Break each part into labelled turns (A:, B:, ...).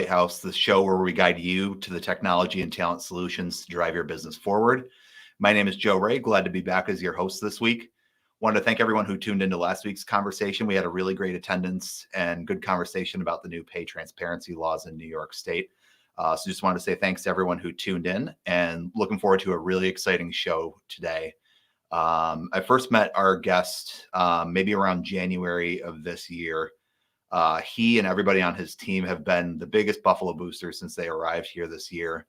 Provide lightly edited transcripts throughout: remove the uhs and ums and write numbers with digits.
A: Lighthouse, the show where we guide you to the technology and talent solutions to drive your business forward. My name is Joe Ray. Glad to be back as your host this week. Wanted to thank everyone who tuned into last week's conversation. We had a really great attendance and good conversation about the new pay transparency laws in New York State. So just wanted to say thanks to everyone who tuned in and looking forward to a really exciting show today. I first met our guest maybe around January of this year. He and everybody on his team have been the biggest Buffalo boosters since they arrived here this year.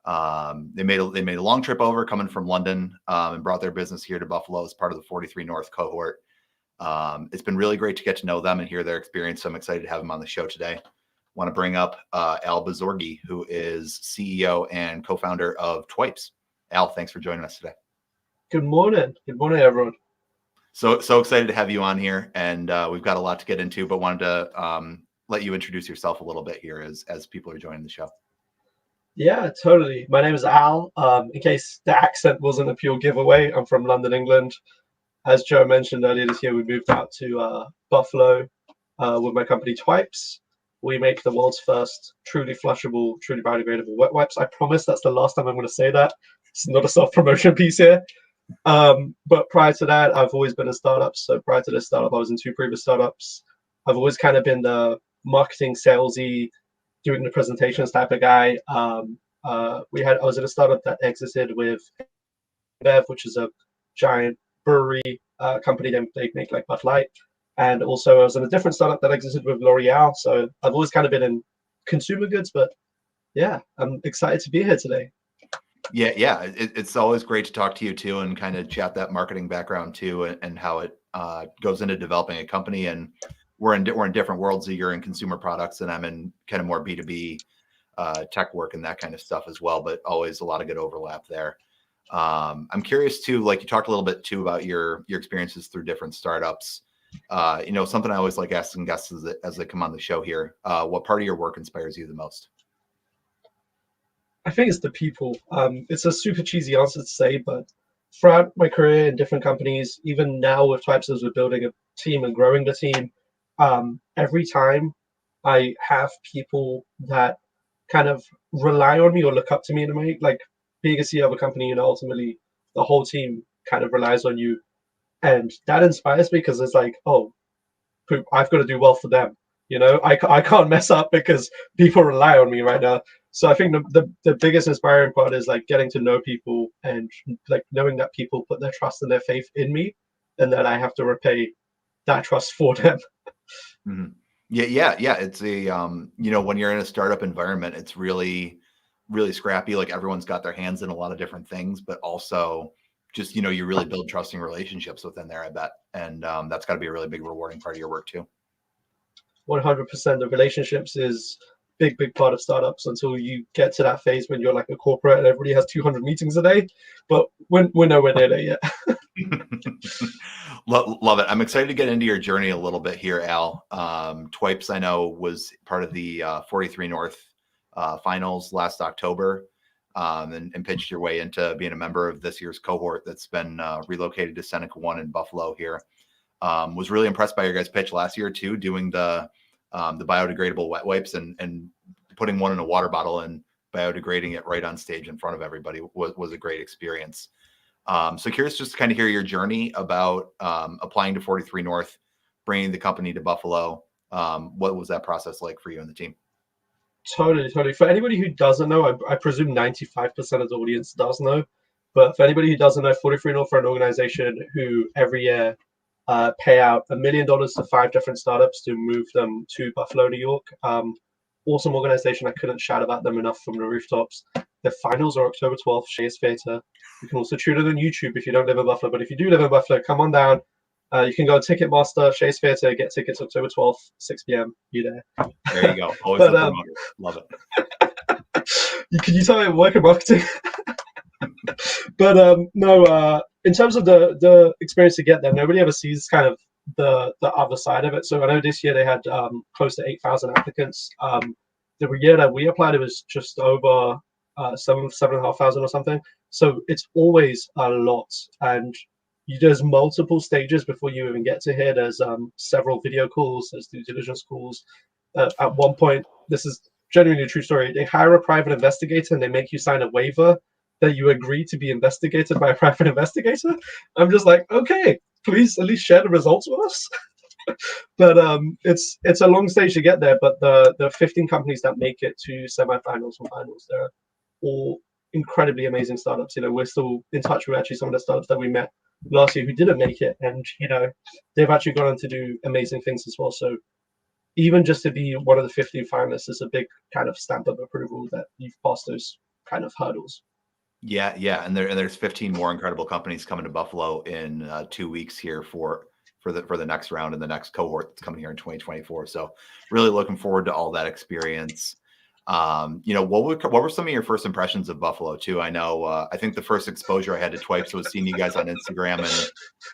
A: They made a long trip over coming from London and brought their business here to Buffalo as part of the 43 North cohort. It's been really great to get to know them and hear their experience. So I'm excited to have them on the show today. Want to bring up Al Bozorgi, who is CEO and co-founder of Twipes. Al, thanks for joining us today.
B: Good morning. Good morning, everyone.
A: So excited to have you on here, and we've got a lot to get into, but wanted to let you introduce yourself a little bit here as people are joining the show.
B: Yeah, totally. My name is Al. In case the accent wasn't a pure giveaway, I'm from London, England. As Joe mentioned earlier this year, we moved out to Buffalo with my company Twipes. We make the world's first truly flushable, truly biodegradable wet wipes. I promise that's the last time I'm going to say that. It's not a self-promotion piece here. But prior to that, I've always been in startups. So prior to this startup, I was in 2 previous startups. I've always kind of been the marketing, salesy, doing the presentations type of guy. I was in a startup that exited with Bev, which is a giant brewery company. They make like Bud Light. And also I was in a different startup that exited with L'Oreal. So I've always kind of been in consumer goods, but yeah, I'm excited to be here today.
A: Yeah. It's always great to talk to you too, and kind of chat that marketing background too, and how it goes into developing a company. And we're in different worlds. You're in consumer products, and I'm in kind of more B2B tech work and that kind of stuff as well. But always a lot of good overlap there. I'm curious too, like you talked a little bit too about your experiences through different startups. Something I always like asking guests as they come on the show here. What part of your work inspires you the most?
B: I think it's the people. It's a super cheesy answer to say, but throughout my career in different companies, even now with Twipes, as we're building a team and growing the team, every time I have people that kind of rely on me or look up to me in a way, like being a CEO of a company, ultimately the whole team kind of relies on you. And that inspires me because it's like, oh, poop, I've got to do well for them. I can't mess up because people rely on me right now. So I think the biggest inspiring part is like getting to know people and like knowing that people put their trust and their faith in me, and that I have to repay that trust for them.
A: Mm-hmm. Yeah. It's a when you're in a startup environment, it's really, really scrappy. Like everyone's got their hands in a lot of different things, but also just you really build trusting relationships within there, I bet, and that's got to be a really big rewarding part of your work too.
B: 100%. The relationships is big part of startups until you get to that phase when you're like a corporate and everybody has 200 meetings a day, but we're nowhere near there yet.
A: Love it. I'm excited to get into your journey a little bit here, Al. Twipes, I know, was part of the 43 North finals last October, and pitched your way into being a member of this year's cohort that's been relocated to Seneca 1 in Buffalo here. Was really impressed by your guys' pitch last year too, doing the biodegradable wet wipes and putting one in a water bottle and biodegrading it right on stage in front of everybody was a great experience. So curious just to kind of hear your journey about applying to 43 North, bringing the company to Buffalo. What was that process like for you and the team?
B: Totally. For anybody who doesn't know, I presume 95% of the audience does know, but for anybody who doesn't know, 43 North are an organization who every year pay out $1 million to 5 different startups to move them to Buffalo, New York. Awesome organization. I couldn't shout about them enough from the rooftops. The finals are October 12th, Shays Theater. You can also tune in on YouTube if you don't live in Buffalo, but if you do live in Buffalo, come on down. You can go to Ticketmaster, Shays Theater, get tickets October 12th, 6 p.m. Be there.
A: There you go. Always a promoter. Love it.
B: Can you tell me work in marketing? But no, in terms of the experience to get there, nobody ever sees kind of the other side of it. So I know this year they had close to 8,000 applicants. The year that we applied, it was just over 7,500 or something. So it's always a lot, and there's multiple stages before you even get to here. There's several video calls, there's due diligence calls. At one point, this is genuinely a true story. They hire a private investigator and they make you sign a waiver that you agree to be investigated by a private investigator. I'm just like, okay, please at least share the results with us. But it's a long stage to get there. But the 15 companies that make it to semifinals and finals, they're all incredibly amazing startups. We're still in touch with actually some of the startups that we met last year who didn't make it, and they've actually gone on to do amazing things as well. So even just to be one of the 15 finalists is a big kind of stamp of approval that you've passed those kind of hurdles.
A: Yeah, and there's 15 more incredible companies coming to Buffalo in 2 weeks here for the next round and the next cohort that's coming here in 2024. So really looking forward to all that experience. What were some of your first impressions of Buffalo too? I know I think the first exposure I had to Twipes was seeing you guys on Instagram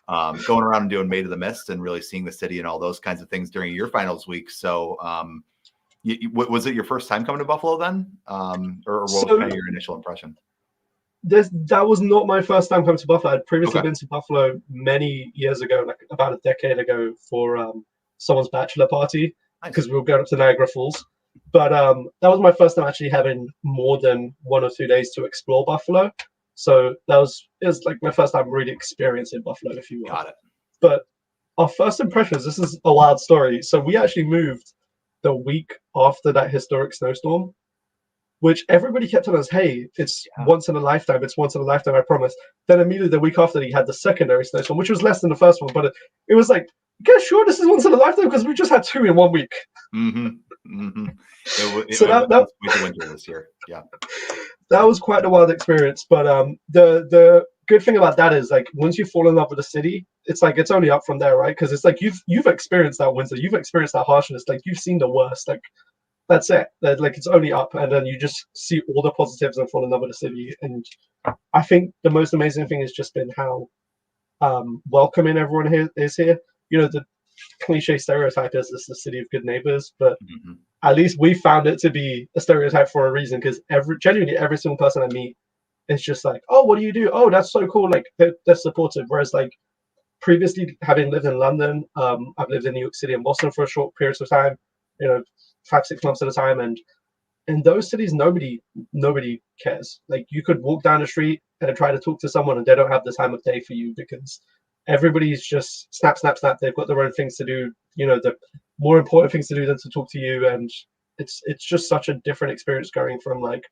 A: and going around and doing Made of the Mist and really seeing the city and all those kinds of things during your finals week. So was it your first time coming to Buffalo then, or what was kind of your initial impression?
B: That was not my first time coming to Buffalo. I'd previously been to Buffalo many years ago, like about a decade ago, for someone's bachelor party, because we were going up to Niagara Falls. But that was my first time actually having more than 1 or 2 days to explore Buffalo. So it was like my first time really experiencing Buffalo, if you will.
A: Got it.
B: But our first impressions, this is a wild story. So we actually moved the week after that historic snowstorm, which everybody kept telling us, hey, it's once in a lifetime. It's once in a lifetime, I promise. Then immediately the week after, he had the secondary snowstorm, which was less than the first one. But it was like, yeah, sure, this is once in a lifetime because we just had 2 in 1 week.
A: So that was the winter this year. Yeah.
B: That was quite a wild experience. But the good thing about that is, like, once you fall in love with the city, it's like it's only up from there, right? Because it's like you've experienced that winter. You've experienced that harshness. Like, you've seen the worst. Like, that's it. Like, it's only up, and then you just see all the positives and fall in love with the city. And I think the most amazing thing has just been how welcoming everyone here is here. The cliche stereotype is this is the city of good neighbors, but at least we found it to be a stereotype for a reason, because genuinely every single person I meet is just like, oh, what do you do? Oh, that's so cool. Like, they're supportive. Whereas, like, previously, having lived in London, I've lived in New York City and Boston for a short periods of time, 5-6 months at a time, and in those cities nobody cares. Like, you could walk down the street and try to talk to someone and they don't have the time of day for you, because everybody's just snap. They've got their own things to do, the more important things to do than to talk to you. And it's just such a different experience going from, like,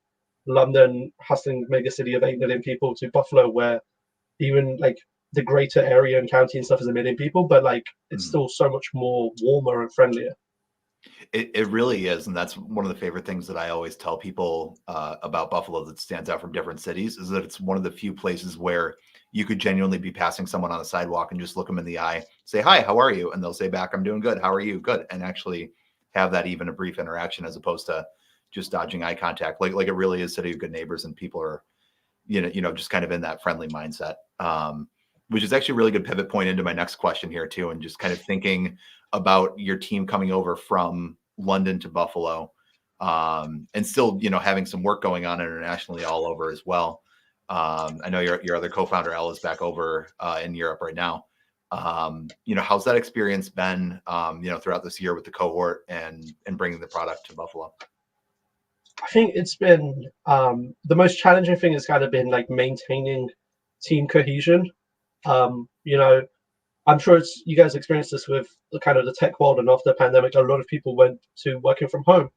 B: London, hustling mega city of 8 million people, to Buffalo, where even, like, the greater area and county and stuff is 1 million people, but, like, it's still so much more warmer and friendlier.
A: It really is, and that's one of the favorite things that I always tell people about Buffalo that stands out from different cities, is that it's one of the few places where you could genuinely be passing someone on the sidewalk and just look them in the eye, say, hi, how are you? And they'll say back, I'm doing good. How are you? Good. And actually have that even a brief interaction, as opposed to just dodging eye contact. Like it really is city of good neighbors, and people are, just kind of in that friendly mindset, which is actually a really good pivot point into my next question here too. And just kind of thinking about your team coming over from London to Buffalo, and still, having some work going on internationally all over as well. I know your other co-founder, Elle, is back over in Europe right now. How's that experience been, throughout this year with the cohort and bringing the product to Buffalo?
B: I think it's been the most challenging thing has kind of been, like, maintaining team cohesion. I'm sure you guys experienced this with the kind of the tech world, and after the pandemic, a lot of people went to working from home.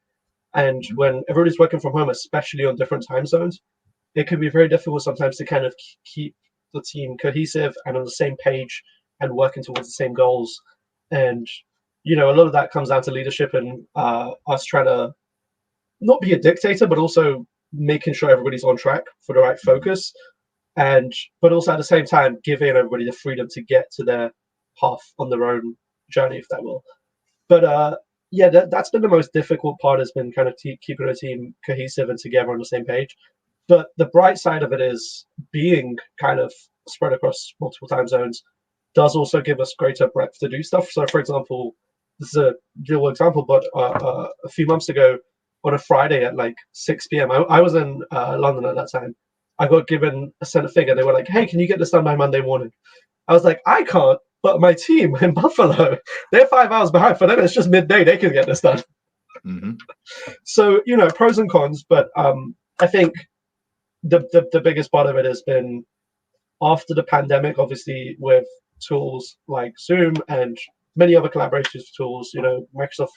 B: And when everybody's working from home, especially on different time zones, it can be very difficult sometimes to kind of keep the team cohesive and on the same page and working towards the same goals. And, a lot of that comes down to leadership and us trying to not be a dictator, but also making sure everybody's on track for the right focus. But also at the same time, giving everybody the freedom to get to their path on their own journey, if that will. But that's been the most difficult part, has been kind of keeping a team cohesive and together on the same page. But the bright side of it is being kind of spread across multiple time zones does also give us greater breadth to do stuff. So, for example, this is a real example, but a few months ago on a Friday at like 6 p.m., I was in London at that time. I got given a set of figure. They were like, hey, can you get this done by Monday morning? I was like, I can't, but my team in Buffalo, they're 5 hours behind. For them, it's just midday. They can get this done.
A: Hmm.
B: So, pros and cons, but I think the biggest part of it has been after the pandemic, obviously with tools like Zoom and many other collaboration tools, Microsoft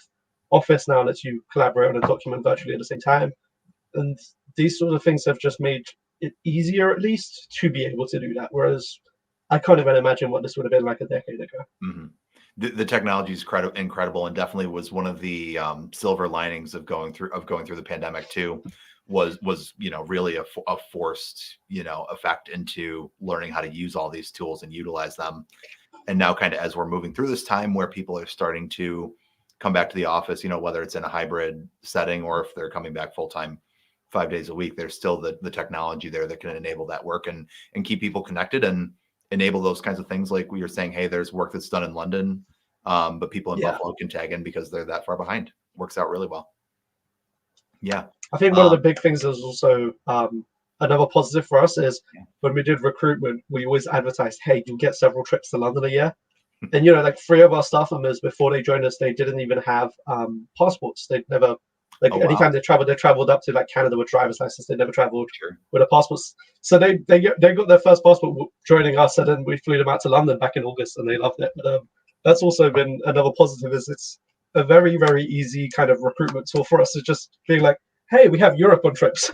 B: Office now lets you collaborate on a document virtually at the same time. And these sort of things have just made it easier, at least, to be able to do that. Whereas I can't even imagine what this would have been like a decade ago.
A: Hmm. The technology is incredible, and definitely was one of the silver linings of going through the pandemic too. Was really a forced effect into learning how to use all these tools and utilize them. And now, kind of as we're moving through this time where people are starting to come back to the office, whether it's in a hybrid setting or if they're coming back full time 5 days a week, there's still the technology there that can enable that work and keep people connected and enable those kinds of things. Like we were saying, hey, there's work that's done in London, but people in
B: Yeah.
A: Buffalo can tag in because they're that far behind. Works out really well. Yeah.
B: I think one of the big things is also another positive for us is when we did recruitment, we always advertised, hey, you'll get several trips to London a year. And, like 3 of our staff members, before they joined us, they didn't even have passports. They'd never, anytime they traveled up to like Canada with driver's license. They never traveled with a passport. So they got their first passport joining us, and then we flew them out to London back in August, and they loved it. But that's also been another positive, is it's a very, very easy kind of recruitment tool for us to just being like, hey, we have Europe on trips.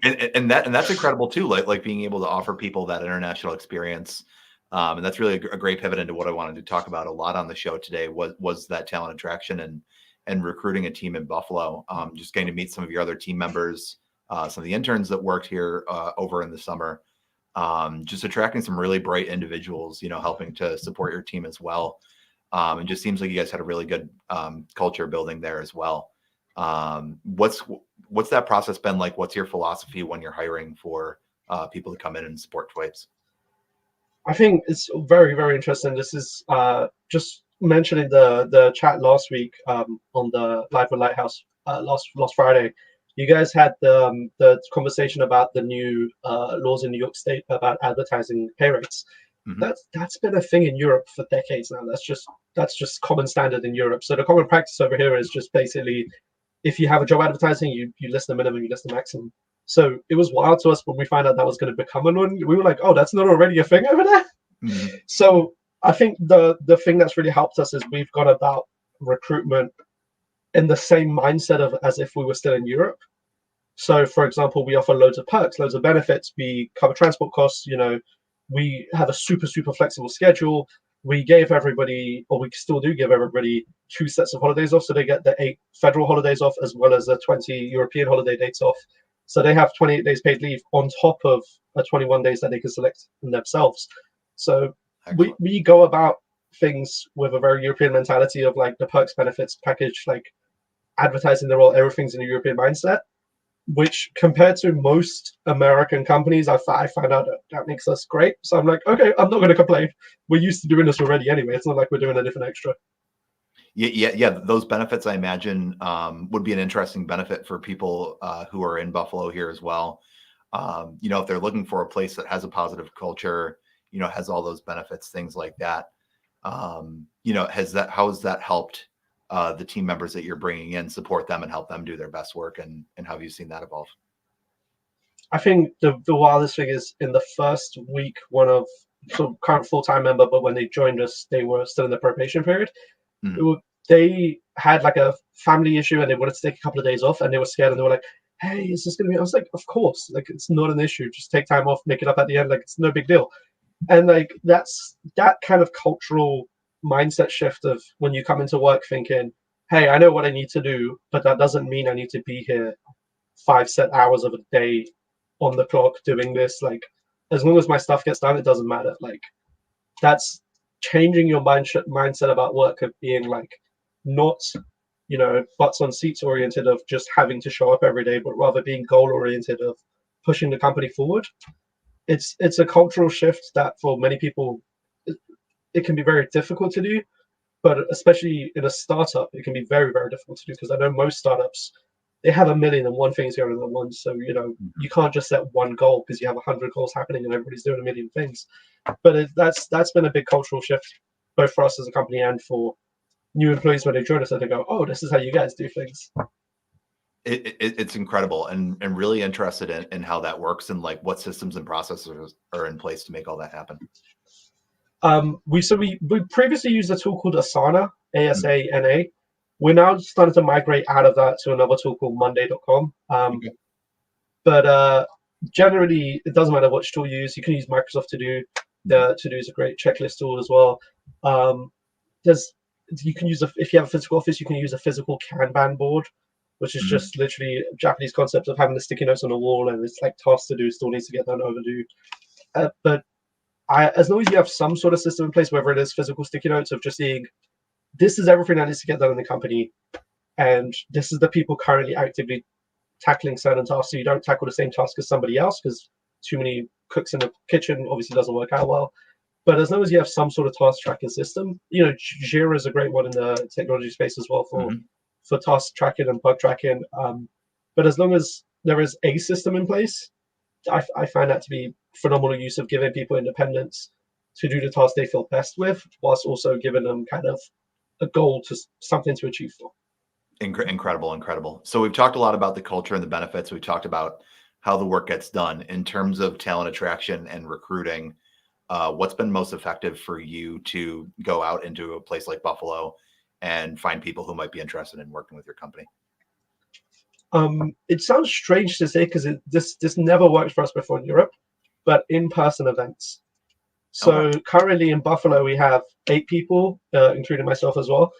A: and that's incredible too. Like being able to offer people that international experience. And that's really a great pivot into what I wanted to talk about a lot on the show today was that talent attraction and recruiting a team in Buffalo. Just getting to meet some of your other team members, some of the interns that worked here over in the summer. Just attracting some really bright individuals, helping to support your team as well. And just seems like you guys had a really good culture building there as well. What's that process been like? What's your philosophy when you're hiring for people to come in and support Twipes?
B: I think it's very, very interesting. This is just mentioning the chat last week on the Live with Lighthouse last Friday. You guys had the conversation about the new laws in New York State about advertising pay rates.
A: Mm-hmm.
B: That's been a thing in Europe for decades now. That's just common standard in Europe. So the common practice over here is just basically, if you have a job advertising, you list the minimum, you list the maximum. So it was wild to us when we found out that was going to become a norm. We were like, oh, that's not already a thing over there.
A: Mm-hmm.
B: So I think the thing that's really helped us is we've gone about recruitment in the same mindset of as if we were still in Europe. So, for example, we offer loads of perks, loads of benefits. We cover transport costs. We have a super, super flexible schedule. We gave everybody, or we still do give everybody, 2 sets of holidays off. So they get the 8 federal holidays off as well as the 20 European holiday dates off. So they have 28 days paid leave on top of the 21 days that they can select themselves. So we go about things with a very European mentality of like the perks, benefits package, like advertising the role, everything's in a European mindset, which compared to most American companies, I found out that makes us great. So I'm like, okay, I'm not going to complain. We're used to doing this already anyway. It's not like we're doing anything extra.
A: Yeah. Those benefits, I imagine, would be an interesting benefit for people who are in Buffalo here as well. If they're looking for a place that has a positive culture, has all those benefits, things like that. How has that helped the team members that you're bringing in, support them and help them do their best work? And how have you seen that evolve?
B: I think the wildest thing is in the first week, one of current full-time member, but when they joined us, they were still in the probation period.
A: Mm-hmm.
B: They had like a family issue and they wanted to take a couple of days off, and they were scared, and they were like, hey, is this going to be? I was like, of course, like it's not an issue. Just take time off, make it up at the end. Like it's no big deal. And like that's that kind of cultural mindset shift of when you come into work thinking, hey, I know what I need to do, but that doesn't mean I need to be here 5 set hours of a day on the clock doing this. Like as long as my stuff gets done, it doesn't matter. Like that's changing your mindset about work of being like not butts on seats oriented of just having to show up every day, but rather being goal oriented of pushing the company forward. It's a cultural shift that for many people it can be very difficult to do, but especially in a startup it can be very, very difficult to do, because I know most startups, they have 1,000,001 things going on at once. So you can't just set one goal because you have 100 goals happening and everybody's doing 1,000,000 things. But that's been a big cultural shift both for us as a company and for new employees when they join us, and they go, "Oh, this is how you guys do things."
A: It's incredible, and really interested in how that works and like what systems and processes are in place to make all that happen.
B: We previously used a tool called Asana, ASANA. We're now starting to migrate out of that to another tool called Monday.com.
A: Okay.
B: But generally, it doesn't matter which tool you use. You can use Microsoft To Do. To Do is a great checklist tool as well. You can use if you have a physical office, you can use a physical Kanban board, which is just literally a Japanese concept of having the sticky notes on the wall, and it's like tasks to do, still needs to get done, overdue. But as long as you have some sort of system in place, whether it is physical sticky notes of just seeing, this is everything that needs to get done in the company, and this is the people currently actively tackling certain tasks, so you don't tackle the same task as somebody else, because too many cooks in the kitchen obviously doesn't work out well. But as long as you have some sort of task tracking system, Jira is a great one in the technology space as well for task tracking and bug tracking. But as long as there is a system in place, I find that to be phenomenal use of giving people independence to do the task they feel best with, whilst also giving them kind of a goal to something to achieve for.
A: Incredible. So we've talked a lot about the culture and the benefits. We've talked about how the work gets done in terms of talent attraction and recruiting. What's been most effective for you to go out into a place like Buffalo and find people who might be interested in working with your company?
B: It sounds strange to say because this never worked for us before in Europe, but in-person events. So currently in Buffalo, we have 8 people, including myself as well.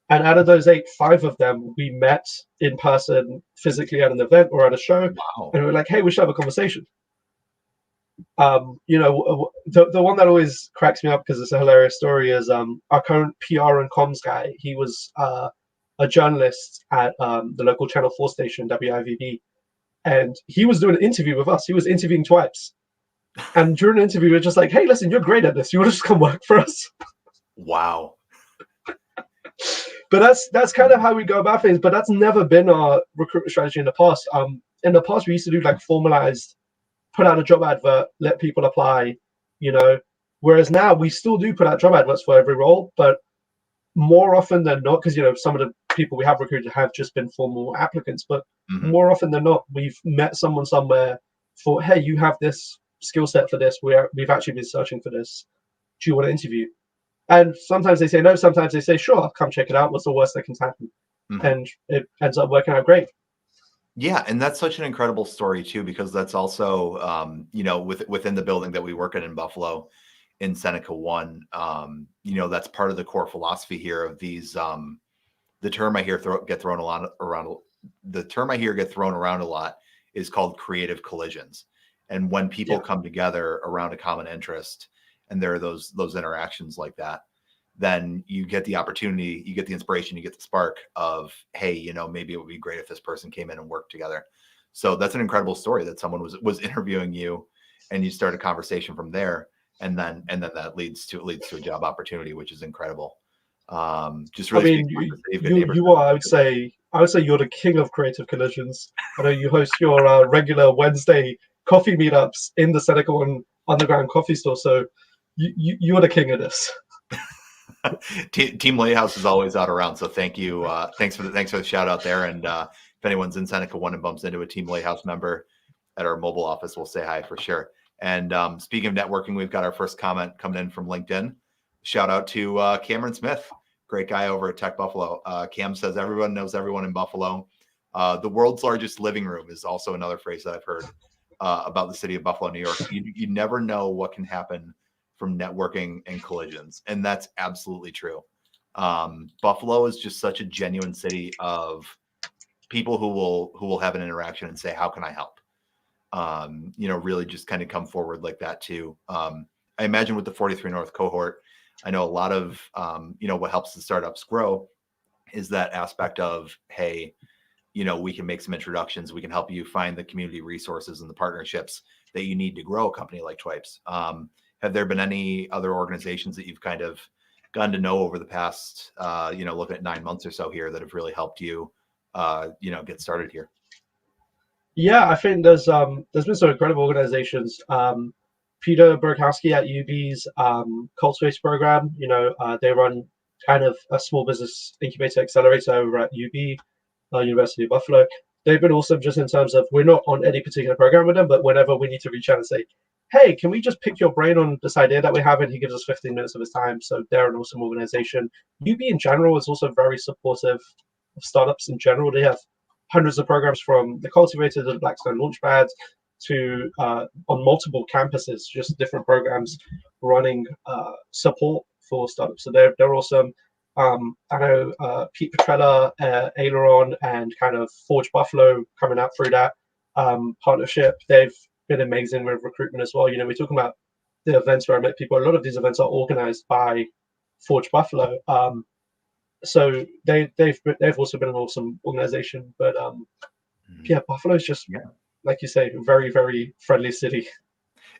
B: And out of those 8, 5 of them we met in person, physically at an event or at a show.
A: Wow.
B: And we're like, hey, we should have a conversation. The one that always cracks me up because it's a hilarious story is our current PR and comms guy. He was a journalist at the local Channel 4 station, WIVB. And he was doing an interview with us. He was interviewing Twipes. And during the interview, we were just like, hey, listen, you're great at this. You want to just come work for us?
A: Wow.
B: But that's kind of how we go about things. But that's never been our recruitment strategy in the past. In the past, we used to do like formalized, put out a job advert, let people apply, Whereas now we still do put out job adverts for every role, but more often than not, because some of the people we have recruited have just been formal applicants, but more often than not, we've met someone somewhere for, hey, you have this skill set for this. We've actually been searching for this. Do you want to interview? And sometimes they say no, sometimes they say, sure, come check it out. What's the worst that can happen? And it ends up working out great.
A: Yeah, and that's such an incredible story too, because that's also, within the building that we work in Buffalo, in Seneca One, that's part of the core philosophy here of these. The term I hear get thrown around. The term I hear get thrown around a lot is called creative collisions, and when people come together around a common interest, and there are those interactions like that, then you get the opportunity, you get the inspiration, you get the spark of, hey, maybe it would be great if this person came in and worked together. So that's an incredible story that someone was interviewing you, and you start a conversation from there, and then that leads to a job opportunity, which is incredible. Just really,
B: I mean, you are. I would say you're the king of creative collisions. I know you host your regular Wednesday coffee meetups in the Seneca One underground coffee store. So you're the king of this.
A: Team Lighthouse is always out around, so thank you. Thanks for the shout out there. And if anyone's in Seneca One and bumps into a Team Lighthouse member at our mobile office, we'll say hi for sure. And speaking of networking, we've got our first comment coming in from LinkedIn. Shout out to Cameron Smith, great guy over at Tech Buffalo. Cam says everyone knows everyone in Buffalo. The world's largest living room is also another phrase that I've heard about the city of Buffalo, New York. You never know what can happen from networking and collisions, and that's absolutely true. Buffalo is just such a genuine city of people who will have an interaction and say, how can I help? Really just kind of come forward like that too. I imagine with the 43 North cohort, I know a lot of what helps the startups grow is that aspect of, hey, we can make some introductions, we can help you find the community resources and the partnerships that you need to grow a company like Twipes. Have there been any other organizations that you've kind of gotten to know over the past, looking at 9 months or so here that have really helped you, get started here?
B: Yeah, I think there's been some incredible organizations. Peter Berkowski at UB's Cult Space program, they run kind of a small business incubator accelerator over at UB, University of Buffalo. They've been awesome just in terms of we're not on any particular program with them, but whenever we need to reach out and say, hey, can we just pick your brain on this idea that we have? And he gives us 15 minutes of his time. So they're an awesome organization. UB in general is also very supportive of startups in general. They have hundreds of programs from the Cultivator to the Blackstone Launchpad to on multiple campuses, just different programs running support for startups. So they're awesome. I know Pete Petrella, Aileron, and kind of Forge Buffalo coming out through that partnership. They've been amazing with recruitment as well. You know, we're talking about the events where I met people. A lot of these events are organized by Forge Buffalo. So they've also been an awesome organization. But yeah, Buffalo is just, like you say, a very, very friendly city.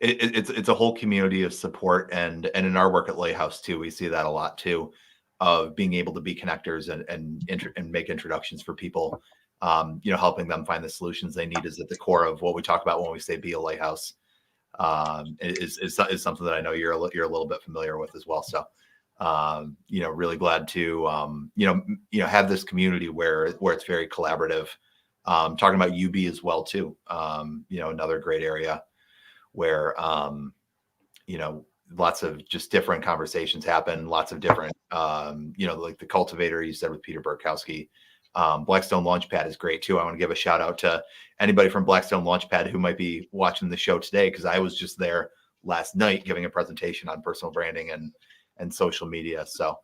A: It's a whole community of support, and in our work at Lighthouse too, we see that a lot too, of being able to be connectors and make introductions for people. You know, helping them find the solutions they need is at the core of what we talk about when we say be a lighthouse. Is something that I know you're a little bit familiar with as well. So, you know, really glad to have this community where it's very collaborative. Talking about UB as well too. You know, another great area where you know, lots of just different conversations happen, lots of different you know, like the Cultivator you said with Peter Burkowski. Blackstone Launchpad is great too. I want to give a shout out to anybody from Blackstone Launchpad who might be watching the show today, because I was just there last night giving a presentation on personal branding and social media. So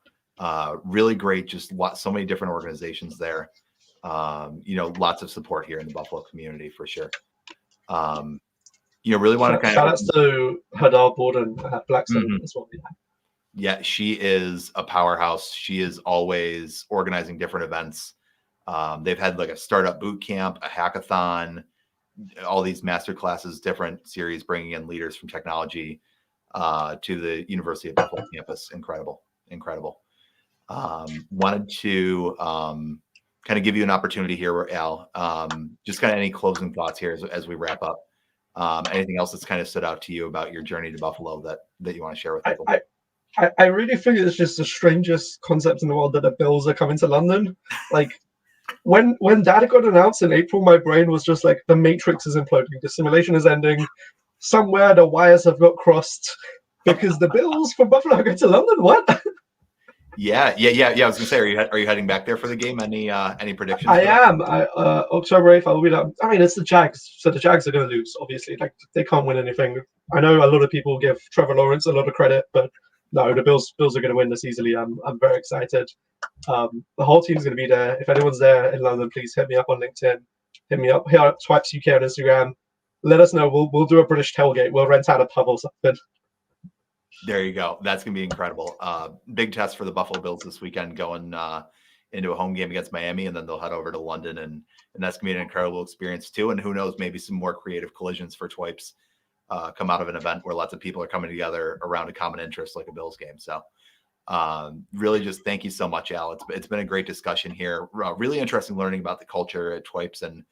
A: really great, just so many different organizations there. You know, lots of support here in the Buffalo community for sure. You know, really want to kind
B: shout outs to Hadar Borden at Blackstone as well.
A: Yeah, she is a powerhouse. She is always organizing different events. They've had like a startup boot camp, a hackathon, all these master classes, different series, bringing in leaders from technology to the University of Buffalo campus. Incredible. Wanted to kind of give you an opportunity here, Al. Just kind of any closing thoughts here as we wrap up. Anything else that's kind of stood out to you about your journey to Buffalo that you want to share with people?
B: I really think it's just the strangest concept in the world that the Bills are coming to London. Like when that got announced in April, my brain was just like, the Matrix is imploding, the simulation is ending, somewhere the wires have got crossed because the Bills from Buffalo are going to London. What?
A: Yeah. I was gonna say, are you heading back there for the game? Any predictions?
B: I am. October 8th, I'll be there. I mean, it's the Jags, so the Jags are going to lose. Obviously, like they can't win anything. I know a lot of people give Trevor Lawrence a lot of credit, but no, the Bills are going to win this easily. I'm very excited. The whole team's going to be there. If anyone's there in London, please hit me up on LinkedIn. Hit me up here at Twipes UK on Instagram. Let us know. We'll do a British tailgate. We'll rent out a pub or something.
A: There you go. That's going to be incredible. Big test for the Buffalo Bills this weekend, going into a home game against Miami, and then they'll head over to London, and that's going to be an incredible experience too. And who knows, maybe some more creative collisions for Twipes come out of an event where lots of people are coming together around a common interest like a Bills game. So really just thank you so much, Al. It's been a great discussion here. Really interesting learning about the culture at Twipes and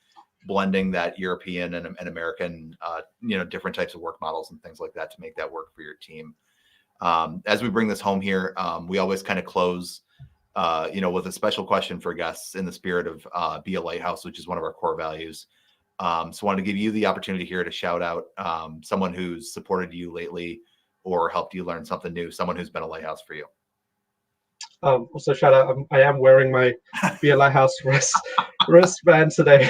A: blending that European and American, different types of work models and things like that to make that work for your team. As we bring this home here, we always kind of close, with a special question for guests in the spirit of be a lighthouse, which is one of our core values. So I wanted to give you the opportunity here to shout out someone who's supported you lately or helped you learn something new, someone who's been a lighthouse for you.
B: Also shout out, I am wearing my Be a Lighthouse wristband today.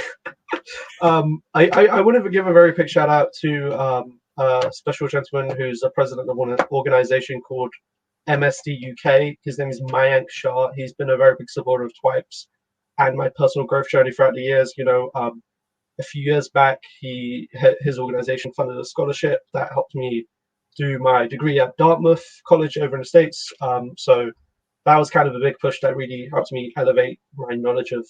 B: I want to give a very quick shout out to a special gentleman who's a president of an organization called MSD UK. His name is Mayank Shah. He's been a very big supporter of Twipes and my personal growth journey throughout the years. A few years back, his organization funded a scholarship that helped me do my degree at Dartmouth College over in the States. So that was kind of a big push that really helped me elevate my knowledge of,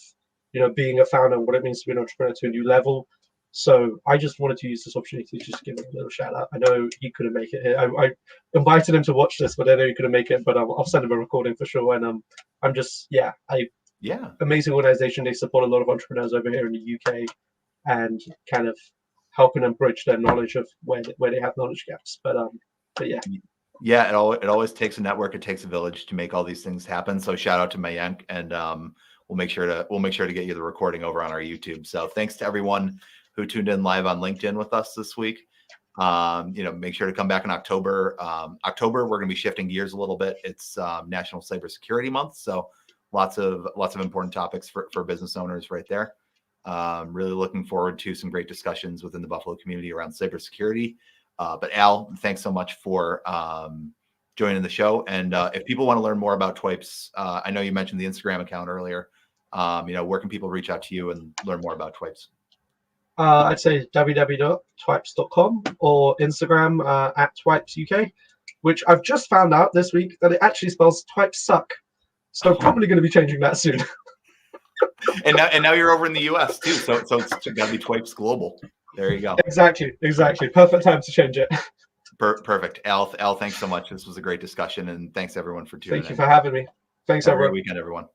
B: being a founder and what it means to be an entrepreneur to a new level. So I just wanted to use this opportunity to just give him a little shout out. I know he couldn't make it here. I invited him to watch this, but I know he couldn't make it. But I'll send him a recording for sure. And I'm just amazing organization. They support a lot of entrepreneurs over here in the UK and kind of helping them bridge their knowledge of where they have knowledge gaps. But yeah.
A: Yeah, it always takes a network. It takes a village to make all these things happen. So shout out to Mayank, and we'll make sure to get you the recording over on our YouTube. So thanks to everyone who tuned in live on LinkedIn with us this week. Make sure to come back in October. October, we're going to be shifting gears a little bit. It's National Cybersecurity Month, so lots of important topics for business owners right there. Really looking forward to some great discussions within the Buffalo community around cybersecurity. But Al, thanks so much for joining the show. And if people want to learn more about Twipes, I know you mentioned the Instagram account earlier. Where can people reach out to you and learn more about Twipes?
B: I'd say www.twipes.com or Instagram at TwipesUK, which I've just found out this week that it actually spells Twipes suck. So probably going to be changing that soon.
A: and now you're over in the US too. So it's got to be Twipes Global. There you go.
B: Exactly. Perfect time to change it.
A: Perfect. Al, thanks so much. This was a great discussion, and thanks everyone for tuning in.
B: Thank you for having me. Thanks,
A: Have a
B: everyone.
A: great weekend, everyone.